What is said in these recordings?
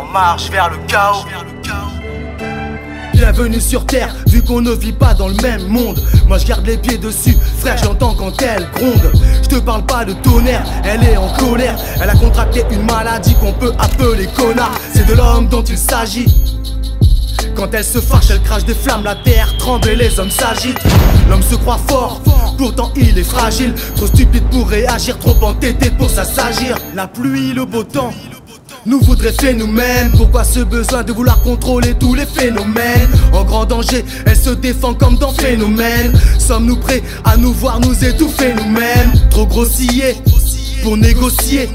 En marche vers le chaos. Bienvenue sur terre, vu qu'on ne vit pas dans le même monde. Moi je garde les pieds dessus, frère, j'entends quand elle gronde. Je te parle pas de tonnerre, elle est en colère. Elle a contracté une maladie qu'on peut appeler connard. C'est de l'homme dont il s'agit. Quand elle se fâche, elle crache des flammes, la terre tremble et les hommes s'agitent. L'homme se croit fort, pourtant il est fragile. Trop stupide pour réagir, trop entêté pour s'assagir. La pluie, le beau temps nous voudrait phénomène. Pourquoi ce besoin de vouloir contrôler tous les phénomènes? En grand danger, elle se défend comme dans Phénomène. Sommes-nous prêts à nous voir nous étouffer nous-mêmes? Trop grossier pour négocier.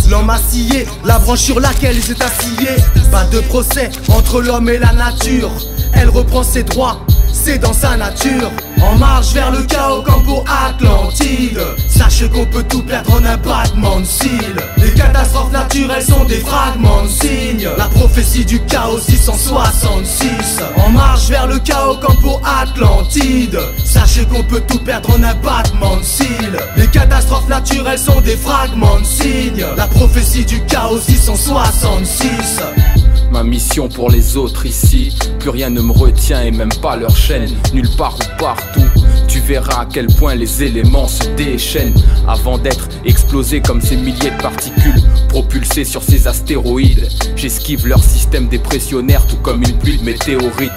L'homme a scié la branche sur laquelle il s'est assillé. Pas de procès entre l'homme et la nature. Elle reprend ses droits, c'est dans sa nature. En marche vers le chaos comme pour Atlantide. Sache qu'on peut tout perdre en un battement de cils. Les catastrophes naturelles sont des fragments de signes. La prophétie du chaos 666. En marche vers le chaos comme pour Atlantide. Sachez qu'on peut tout perdre en un battement de cils. Les catastrophes naturelles sont des fragments de signes. La prophétie du chaos 666. Ma mission pour les autres ici, plus rien ne me retient et même pas leur chaîne. Nulle part ou partout, tu verras à quel point les éléments se déchaînent avant d'être explosés comme ces milliers de particules propulsées sur ces astéroïdes. J'esquive leur système dépressionnaire tout comme une pluie de météorites.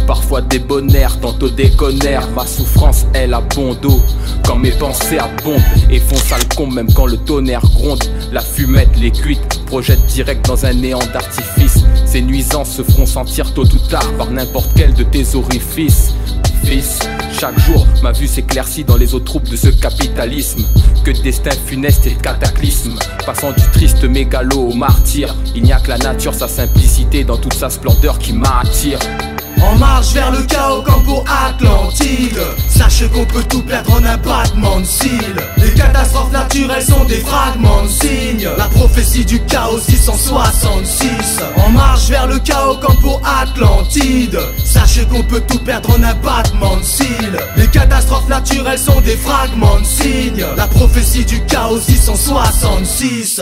Parfois débonnaire, tantôt déconnaire. Ma souffrance elle a bon dos quand mes pensées abondent et font sale con même quand le tonnerre gronde. La fumette, les cuites projettent direct dans un néant d'artifice. Ces nuisances se feront sentir tôt ou tard par n'importe quel de tes orifices. Fils, chaque jour ma vue s'éclaircit dans les eaux troubles de ce capitalisme. Que de destin funeste et de cataclysme. Passant du triste mégalo au martyr. Il n'y a que la nature, sa simplicité dans toute sa splendeur qui m'attire. En marche vers le chaos comme pour Atlantide. Sachez qu'on peut tout perdre en un battement de cils. Les catastrophes naturelles sont des fragments de signes. La prophétie du chaos 666. En marche vers le chaos comme pour Atlantide. Sachez qu'on peut tout perdre en un battement de cils. Les catastrophes naturelles sont des fragments de signes. La prophétie du chaos 666.